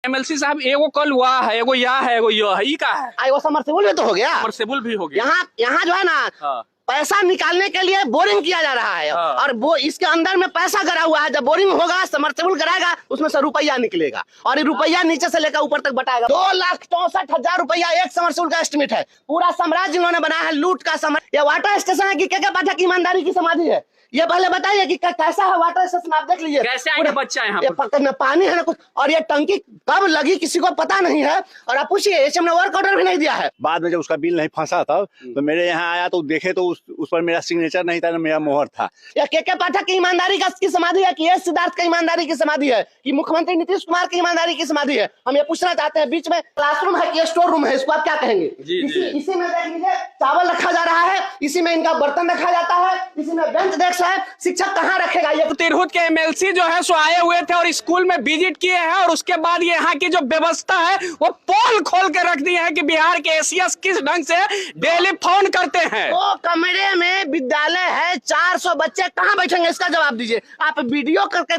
MLC साहब एगो कल हुआ है, एगो या है, एगो यो है, का है? वो समरसेबुल भी तो हो गया, समरसेबुल भी हो गया। यहाँ जो है ना पैसा निकालने के लिए बोरिंग किया जा रहा है और वो इसके अंदर में पैसा गड़ा हुआ है। जब बोरिंग होगा, समरसेबुल कराएगा, उसमें से रुपया निकलेगा और ये रुपया नीचे से लेकर ऊपर तक बटाएगा। 2,64,000 रुपया एक समरसेबुल का एस्टिमेट है। पूरा साम्राज्य इन्होंने बनाया है, लूट का साम्राज्य। ये वाटर स्टेशन है कि के पाठक की ईमानदारी की समाधि है? ये पहले बताइए कि कैसा है वाटर स्टेशन, आप देख लीजिए कैसे आएंगे बच्चा यहाँ पर पानी है ना कुछ, और ये टंकी कब लगी किसी को पता नहीं है। और आप पूछिए, एचएम ने वर्क ऑर्डर भी नहीं दिया है। बाद में जब उसका बिल नहीं फंसा था तो मेरे यहाँ आया तो देखे तो उस पर मेरा सिग्नेचर नहीं था, मेरा मोहर था। या के पाठक की ईमानदारी की समाधि है कि एस सिद्धार्थ की ईमानदारी की समाधि है कि मुख्यमंत्री नीतीश कुमार की ईमानदारी की समाधि है? हम ये पूछना चाहते हैं। बीच में क्लासरूम है कि स्टोर रूम है, इसको आप क्या कहेंगे? इसी में देख लीजिए चावल रखा जा रहा है, इसी में इनका बर्तन रखा जाता है, इसी में बेंच डेस्क है। शिक्षक कहाँ रखेगा? ये तिरहुत के एमएलसी जो है सो आए हुए थे और स्कूल में विजिट किए हैं और उसके बाद यहाँ की जो व्यवस्था है वो पोल खोल के रख दी है कि बिहार के एसीएस किस ढंग से डेली फोन करते हैं। वो कमरे में विद्यालय है, 400 बच्चे कहाँ बैठेंगे? इसका जवाब दीजिए। आप वीडियो करके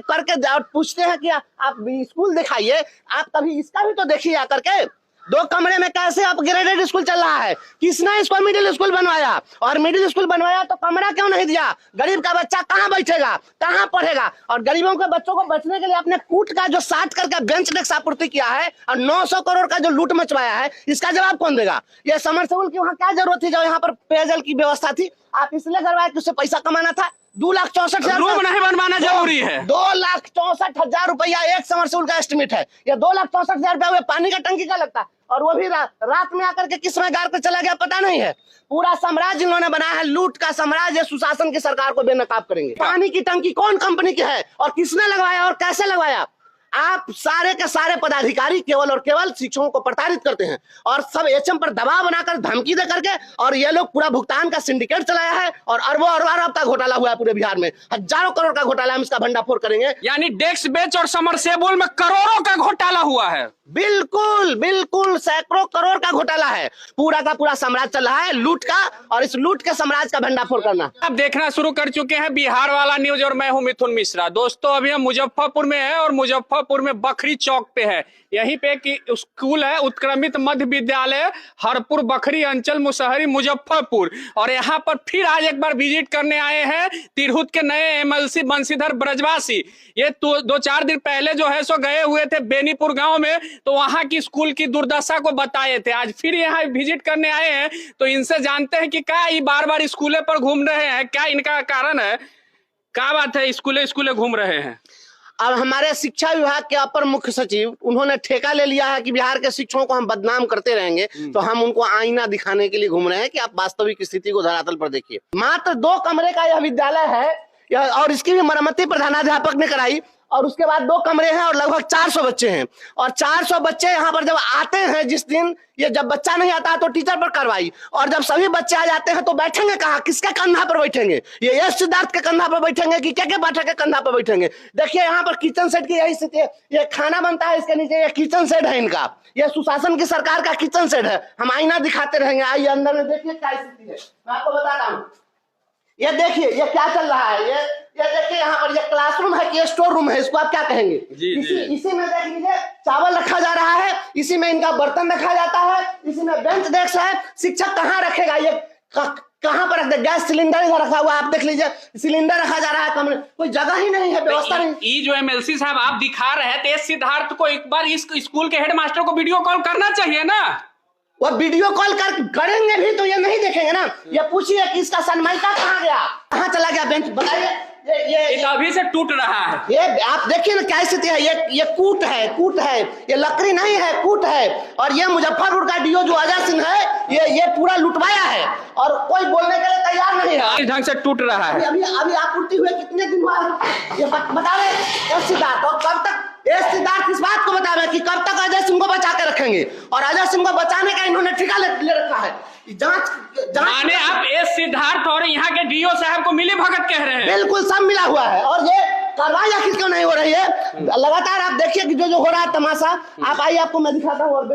पूछते हैं कि आप स्कूल दिखाइए, आप कभी इसका भी तो देखिए आकर के। 2 कमरे में कैसे अपग्रेडेड स्कूल चल रहा है? किसने इसको मिडिल स्कूल बनवाया? और मिडिल स्कूल बनवाया तो कमरा क्यों नहीं दिया? गरीब का बच्चा कहाँ बैठेगा, कहाँ पढ़ेगा? और गरीबों के बच्चों को बचने के लिए अपने कूट का जो 60 करके बेंच डेस्क आपूर्ति किया है और 900 करोड़ का जो लूट मचवाया है, इसका जवाब कौन देगा? ये समरसेबुल की वहाँ क्या जरूरत थी जब यहाँ पर पेयजल की व्यवस्था थी? आप इसलिए करवाया कि उससे पैसा कमाना था। 2,64,000 रूम नहीं बनवाना जरूरी है। 2,64,000 रुपया एक समरसेबुल का एस्टिमेट है। ये 2,64,000 रुपया पानी का टंकी का लगता है और वो भी रात में आकर के किस में गार कर चला गया पता नहीं है। पूरा साम्राज्य इन्होंने बनाया है, लूट का साम्राज्य। सुशासन की सरकार को बेनकाब करेंगे। पानी की टंकी कौन कंपनी की है और किसने लगवाया और कैसे लगवाया? आप सारे के सारे पदाधिकारी केवल और केवल शिक्षकों को प्रताड़ित करते हैं और सब एचएम पर दबाव बनाकर धमकी दे करके, और ये लोग पूरा भुगतान का सिंडिकेट चलाया है और अरबों अरब का घोटाला हुआ है पूरे बिहार में। हजारों करोड़ का घोटाला, हम इसका भंडाफोड़ करेंगे। यानी डेस्क बेंच और समरसेबुल में करोड़ों का घोटाला हुआ है। बिल्कुल बिल्कुल, सैकड़ों करोड़ का घोटाला है। पूरा का पूरा साम्राज्य चल रहा है लूट का, और इस लूट के साम्राज्य का भंडाफोड़ करना अब देखना शुरू कर चुके हैं बिहार वाला न्यूज और मैं हूं मिथुन मिश्रा। दोस्तों अभी हम मुजफ्फरपुर में है और मुजफ्फरपुर में बखरी चौक पे है। यहीं पे की स्कूल है उत्क्रमित मध्य विद्यालय हरपुर बखरी अंचल मुसहरी मुजफ्फरपुर। और यहाँ पर फिर आज एक बार विजिट करने आए हैं तिरहुत के नए एमएलसी बंशीधर ब्रजवासी। ये 2-4 दिन पहले जो है सो गए हुए थे बेनीपुर गांव में, तो वहां की स्कूल की दुर्दशा को बताए थे। आज फिर यहाँ विजिट करने आए हैं, तो इनसे जानते हैं कि क्या ये बार बार स्कूलों पर घूम रहे हैं, क्या इनका कारण है, क्या बात है स्कूले घूम रहे हैं। अब हमारे शिक्षा विभाग के अपर मुख्य सचिव उन्होंने ठेका ले लिया है कि बिहार के शिक्षकों को हम बदनाम करते रहेंगे, तो हम उनको आईना दिखाने के लिए घूम रहे हैं कि आप वास्तविक स्थिति को धरातल पर देखिए। मात्र 2 कमरे का यह विद्यालय है और इसकी भी मरम्मती प्रधानाध्यापक ने कराई, और उसके बाद 2 कमरे हैं और लगभग 400 बच्चे हैं। और 400 बच्चे यहाँ पर जब आते हैं, जिस दिन ये जब बच्चा नहीं आता है तो टीचर पर कार्रवाई, और जब सभी बच्चे आ जाते हैं तो बैठेंगे कहाँ, किसके कंधा पर बैठेंगे? ये एस सिद्धार्थ के कंधा पर बैठेंगे कि के पाठक के कंधा पर बैठेंगे? देखिए यहाँ पर किचन सेट की यही स्थिति है। ये खाना बनता है, इसके नीचे ये किचन सेट है इनका। ये सुशासन की सरकार का किचन सेट है। हम आईना दिखाते रहेंगे, आइए अंदर में देखिए क्या स्थिति है। मैं आपको बता रहा हूँ, ये देखिए ये क्या चल रहा है। ये देखिए यहाँ पर ये क्लासरूम है कि स्टोर रूम है, इसको आप क्या कहेंगे? इसी में देख लीजिए चावल रखा जा रहा है, इसी में इनका बर्तन रखा जाता है, इसी में बेंच डेस्क है। शिक्षक कहाँ रखेगा? ये कहाँ पर रख दे? गैस सिलेंडर इधर रखा हुआ है, आप देख लीजिए सिलेंडर रखा जा रहा है कमरे, कोई जगह ही नहीं है, व्यवस्था नहीं। ये जो एमएलसी साहब आप दिखा रहे हैं, तेज सिद्धार्थ को एक बार इस स्कूल के हेडमास्टर को वीडियो कॉल करना चाहिए ना। वो वीडियो कॉल करेंगे भी तो ये नहीं देखेंगे ना। ये पूछिए कि इसका सनमाइका कहाँ गया, कहाँ चला गया बेंच, बताइए। ये अभी से टूट रहा है। ये आप देखिए ना क्या स्थिति है। ये कूट है, ये लकड़ी नहीं है, कूट है। और ये मुजफ्फरपुर का डीओ जो अजय सिंह है, ये पूरा लुटवाया है और कोई बोलने के लिए तैयार नहीं है। इस ढंग से टूट रहा है। अभी आपूर्ति हुए कितने दिन बाद ये बता रहे सिद्धार्थ, और कब तक सिद्धार्थ इस बात को बता रहे कि कब तक अजय सिंह को बचा के रखेंगे, और अजय सिंह को बचाने का इन्होंने ठेका ले रखा है। जांच माने आप सिद्धार्थ और यहाँ के डीओ साहब को मिली भगत कह रहे हैं? बिल्कुल सब मिला हुआ है। और ये कार्रवाई आखिर क्यों नहीं हो रही है? लगातार आप देखिए कि जो हो रहा है तमाशा। आप आइए, आपको मैं दिखाता हूँ।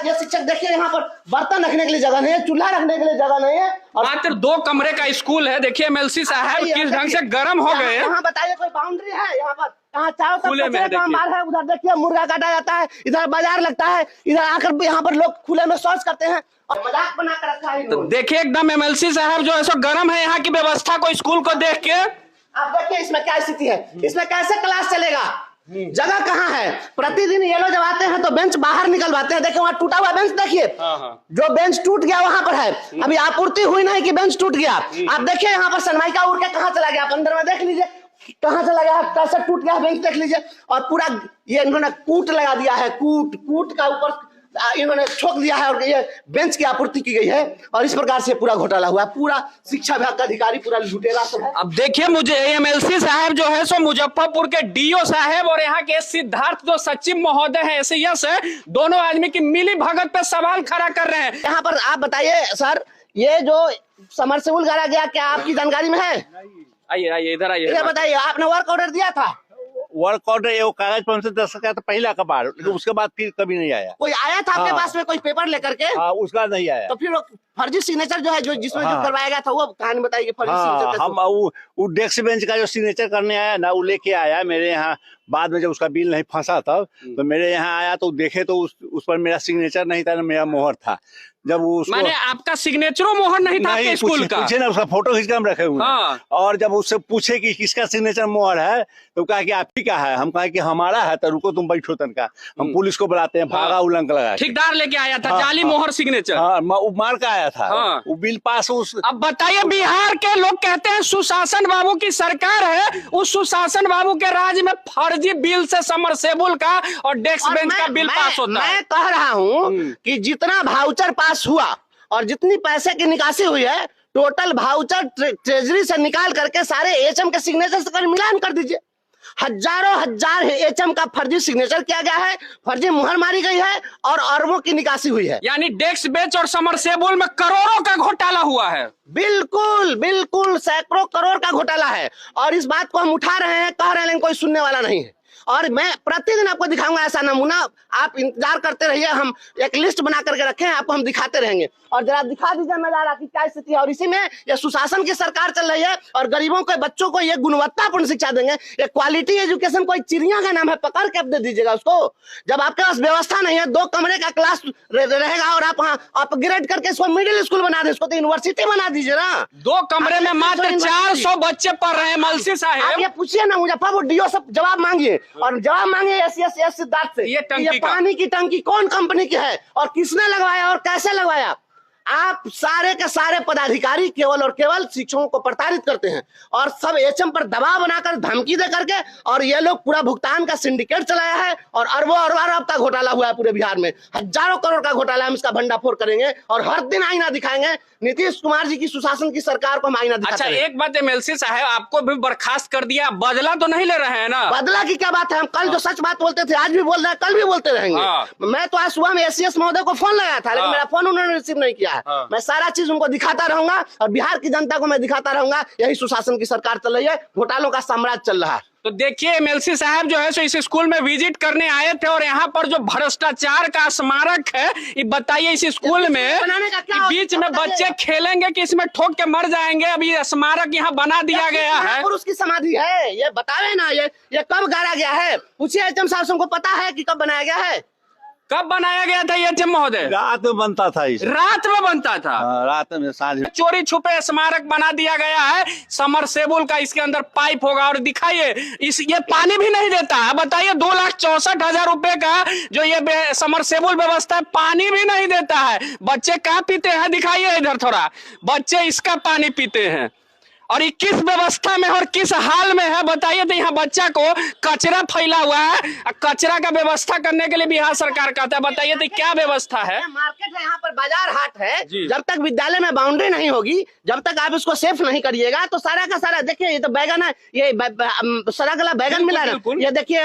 ये शिक्षक देखिए, यहाँ पर बर्तन रखने के लिए जगह नहीं है, चूल्हा रखने के लिए जगह नहीं है, और मात्र 2 कमरे का स्कूल है। देखिए एमएलसी साहब किस ढंग से गर्म हो गए। यहाँ बताइए कोई बाउंड्री है? यहाँ पर कहाँ चारों तरफ खुले में कचरे का देखिए। अंबार है। उधर देखिए मुर्गा काटा जाता है, इधर बाजार लगता है, इधर आकर यहाँ पर लोग खुले में शौच करते हैं और मजाक बना कर रखा है इन तो लोगों ने। देखिए एकदम एमएलसी साहब जो है सो गर्म है यहाँ की व्यवस्था को, स्कूल को देख के। आप देखिए इसमें क्या स्थिति है, इसमें कैसे क्लास चलेगा, जगह कहाँ है। प्रतिदिन ये लोग जब आते हैं तो बेंच बाहर निकलवाते हैं। देखिए वहाँ टूटा हुआ बेंच देखिए, जो बेंच टूट गया वहां पर है, अभी आपूर्ति हुई नहीं कि बेंच टूट गया। आप देखिए यहाँ पर सनमाइका उड़ के कहाँ चला गया, आप अंदर में देख लीजिए कहाँ चला गया, कैसे टूट गया बेंच देख लीजिए। और पूरा ये इन्होंने कूट लगा दिया है, कूट का ऊपर इन्होंने ठोक दिया है और ये बेंच की आपूर्ति की गई है। और इस प्रकार से पूरा घोटाला हुआ है। पूरा शिक्षा विभाग का अधिकारी पूरा लुटेरा सब है। अब देखिए मुझे एमएलसी साहब जो है सो मुजफ्फरपुर के डीओ साहब और यहाँ के सिद्धार्थ जो सचिव महोदय है एसीएस है, दोनों आदमी की मिली भगत पे सवाल खड़ा कर रहे हैं। यहाँ पर आप बताइए सर, ये जो समरसेबुल गाड़ा गया क्या आपकी जानकारी में है? आइए आइए इधर आइए। इधर बताइए, आपने वर्क ऑर्डर दिया था? वर्क ऑर्डर ये कागज पर हमसे दस्तखत का था पहला कबाड़, लेकिन उसके बाद फिर कभी नहीं आया। कोई आया था आपके हाँ। पास में कोई पेपर लेकर के? हाँ, उसका नहीं आया। तो फिर वो फर्जी सिग्नेचर जो है जो जिसमें जो हाँ। करवाया गया था वो कहानी बताइए। फर्जी हाँ, सिग्नेचर हम वो डेस्क बेंच का जो सिग्नेचर करने आया ना, वो लेके आया मेरे यहाँ। बाद में जब उसका बिल नहीं फंसा तब तो मेरे यहाँ आया तो देखे तो उस पर मेरा सिग्नेचर नहीं था ना मेरा मोहर था। जब वो उसको माने आपका सिग्नेचरो मोहर नहीं था आपके स्कूल का? पूछे ना, उसका फोटो खींच के हम रखे हुए हैं। हाँ। और जब उससे पूछे कि किसका सिग्नेचर मोहर है तो कहा कि आप ही का है। हम कहा कि हमारा है। तो रुको तुम बैठो तनका, हम पुलिस को बुलाते हैं। भागा उलंग लगा के। ठेकेदार लेके आया था हाँ, जाली हाँ। मोहर सिग्नेचर। हाँ, वो मार का आया था। हाँ। वो बिल पास उस अब बताइए बिहार के लोग कहते हैं सुशासन बाबू की सरकार है, उस सुशासन बाबू के राज में फर्जी बिल से समरसेबुल का और डेस्क और बेंच का बिल पास होता है। मैं कह रहा हूँ कि जितना भाउचर पास हुआ और जितनी पैसे की निकासी हुई है, टोटल भाउचर ट्रेजरी से निकाल करके सारे एचएम के सिग्नेचर से कर मिलान कर दीजिए। हजारों हजार एचएम का फर्जी सिग्नेचर किया गया है, फर्जी मुहर मारी गई है और अरबों की निकासी हुई है। यानी डेस्क बेंच और समरसेबुल में करोड़ों का घोटाला हुआ है। बिल्कुल बिल्कुल सैकड़ों करोड़ का घोटाला है। और इस बात को हम उठा रहे हैं, कह रहे हैं, लेकिन कोई सुनने वाला नहीं है। और मैं प्रतिदिन आपको दिखाऊंगा ऐसा नमूना। आप इंतजार करते रहिए, हम एक लिस्ट बना करके रखे हैं, आपको हम दिखाते रहेंगे। और जरा दिखा दीजिए नजारा की क्या स्थिति है। और इसी में ये सुशासन की सरकार चल रही है और गरीबों के बच्चों को ये गुणवत्तापूर्ण शिक्षा देंगे। ये क्वालिटी एजुकेशन कोई चिड़िया का नाम है, पकड़ के आप दे दीजिएगा उसको। जब आपके पास व्यवस्था नहीं है, 2 कमरे का क्लास रहेगा और आप वहाँ अपग्रेड करके इसको मिडिल स्कूल बना दे, इसको तो यूनिवर्सिटी बना दीजिए ना। 2 कमरे में मात्र 400 बच्चे पढ़ रहे हैं मलसी आप साहब। ये पूछिए ना मुजफ्फरपुर डीओ से जवाब मांगिए और जवाब मांगिए एस सिद्धार्थ से। ये टंकी का। पानी की टंकी कौन कंपनी की है और किसने लगवाया और कैसे लगवाया। आप सारे के सारे पदाधिकारी केवल और केवल शिक्षकों को प्रताड़ित करते हैं और सब एचएम पर दबाव बनाकर धमकी दे करके, और ये लोग पूरा भुगतान का सिंडिकेट चलाया है और अरबों अरब का घोटाला हुआ है पूरे बिहार में। हजारों करोड़ का घोटाला। हम इसका भंडाफोड़ करेंगे और हर दिन आईना दिखाएंगे। नीतीश कुमार जी की सुशासन की सरकार को हम आईना दिखाते अच्छा रहेंगे। एक बात एमएलसी साहब, आपको भी बर्खास्त कर दिया, बदला तो नहीं ले रहे हैं ना? बदला की क्या बात है, हम कल जो सच बात बोलते थे आज भी बोल रहे हैं, कल भी बोलते रहेंगे। हाँ। मैं तो आज सुबह में एसीएस महोदय को फोन लगाया था, लेकिन हाँ। मेरा फोन उन्होंने रिसीव नहीं किया है। हाँ। मैं सारा चीज उनको दिखाता रहूंगा और बिहार की जनता को मैं दिखाता रहूंगा। यही सुशासन की सरकार चल रही है, घोटालों का साम्राज्य चल रहा है। तो देखिए एमएलसी साहब जो है सो इस स्कूल में विजिट करने आए थे और यहाँ पर जो भ्रष्टाचार का स्मारक है, ये बताइए इस स्कूल में बनाने का क्या कि बीच में बच्चे खेलेंगे कि इसमें ठोक के मर जाएंगे। अभी स्मारक यहाँ बना दिया गया है। और उसकी समाधि है, ये बतावे ना, ये कब गाड़ा गया है? पूछिए एचएम साहब से, उनको पता है कि कब बनाया गया है? कब बनाया गया था ये एचएम महोदय? रात में बनता था इसे। रात में बनता था। रात में सांझ में। चोरी छुपे स्मारक बना दिया गया है समरसेबुल का। इसके अंदर पाइप होगा और दिखाइए ये पानी भी नहीं देता है। बताइए 2,64,000 रुपए का जो ये समरसेबुल व्यवस्था है, पानी भी नहीं देता है। बच्चे क्या पीते हैं? दिखाइए इधर थोड़ा। बच्चे इसका पानी पीते हैं और ये किस व्यवस्था में और किस हाल में है बताइए। तो यहाँ बच्चा को कचरा फैला हुआ है, कचरा का व्यवस्था करने के लिए बिहार सरकार कहता है। बताइए तो क्या व्यवस्था है? मार्केट है, यहाँ पर बाजार हाट है। जी। जब तक विद्यालय में बाउंड्री नहीं होगी, जब तक आप इसको सेफ नहीं करिएगा, तो सारा का सारा देखिए, ये तो बैगन है, ये सड़ा गला बैगन मिला है, ये देखिए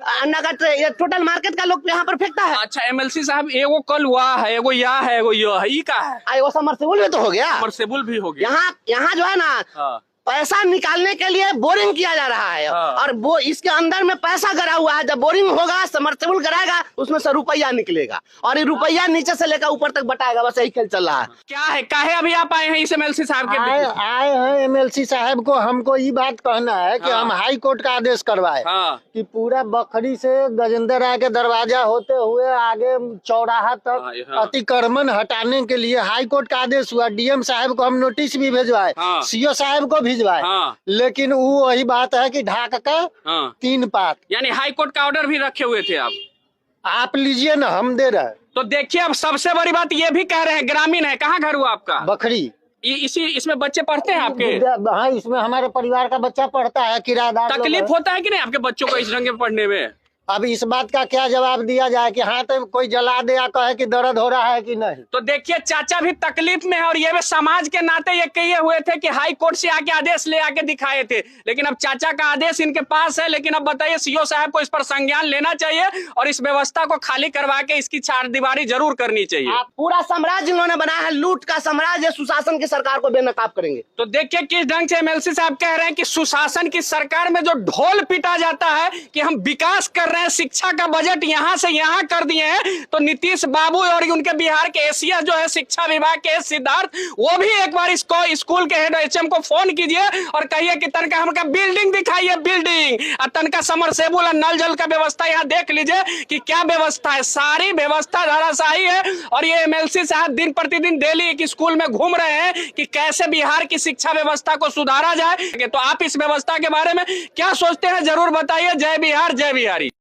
अंडा का, ये टोटल मार्केट का लोग यहाँ पर फेंकता है। अच्छा एमएलसी साहब, एगो कल हुआ है, एगो या है, एगो यो है, ई का है? वो समरसेबुल भी तो हो गया, समरसेबुल भी हो गया। यहाँ जो है ना, पैसा निकालने के लिए बोरिंग किया जा रहा है। हाँ। और वो इसके अंदर में पैसा गड़ा हुआ है। जब बोरिंग होगा, समर्सेबल कराएगा, उसमें से रुपया निकलेगा और ये रुपया नीचे से लेकर ऊपर तक बटाएगा। बस यही खेल चल रहा है। क्या है काहे अभी आप आए हैं इस एमएलसी साहब के बीच में? आए हैं एमएलसी साहब को, हमको ये बात कहना है कि हाँ। हम हाई कोर्ट का आदेश करवाए हाँ कि पूरा बखरी से गजेंद्र राय के दरवाजा होते हुए आगे चौराहा हाँ, तक हाँ। अतिक्रमण हटाने के लिए हाई कोर्ट का आदेश हुआ। डीएम साहब को हम नोटिस भी भिजवाए, हाँ। सीओ साहब को भिजवाए, हाँ लेकिन वो वही बात है कि ढाक का हाँ, 3 पात। यानी हाई कोर्ट का ऑर्डर भी रखे हुए थे आप लीजिए ना, हम दे रहे हैं। तो देखिए अब सबसे बड़ी बात ये भी कह रहे हैं ग्रामीण है, कहाँ घर हुआ आपका? बखरी इसमें बच्चे पढ़ते हैं आपके? हाँ, इसमें हमारे परिवार का बच्चा पढ़ता है, किराएदार लोग तकलीफ हैं। होता है कि नहीं आपके बच्चों को इस ढंग के पढ़ने में? अब इस बात का क्या जवाब दिया जाए कि हाँ तो कोई जला दे या कहे कि दर्द हो रहा है कि नहीं। तो देखिए चाचा भी तकलीफ में है और ये भी समाज के नाते ये कहे हुए थे कि हाई कोर्ट से आके आदेश ले आके दिखाए थे, लेकिन अब चाचा का आदेश इनके पास है। लेकिन अब बताइए सीओ साहब को इस पर संज्ञान लेना चाहिए और इस व्यवस्था को खाली करवा के इसकी चारदीवारी जरूर करनी चाहिए। आप पूरा साम्राज्य इन्होंने बनाया है, लूट का साम्राज्य। सुशासन की सरकार को बेनकाब करेंगे। तो देखिए किस ढंग से एमएलसी साहब कह रहे हैं कि सुशासन की सरकार में जो ढोल पिटा जाता है कि हम विकास कर रहे हैं, शिक्षा का बजट यहां से यहां कर दिए हैं, तो नीतीश बाबू और उनके बिहार के एसीएस जो है शिक्षा विभाग के सिद्धार्थ, वो भी एक बार इसको स्कूल के हेड एचएम को फोन कीजिए और कहिए कि तनका हमका बिल्डिंग दिखाइए, बिल्डिंग और तनका समरसेबुल और नल जल का व्यवस्था यहाँ देख लीजिए कि क्या व्यवस्था है। सारी व्यवस्था धराशायी है और ये एमएलसी साहब दिन प्रतिदिन दिल्ली एक स्कूल में घूम रहे हैं कि कैसे बिहार की शिक्षा व्यवस्था को सुधारा जाए। तो आप इस व्यवस्था के बारे में क्या सोचते हैं जरूर बताइए। जय बिहार, जय बिहारी।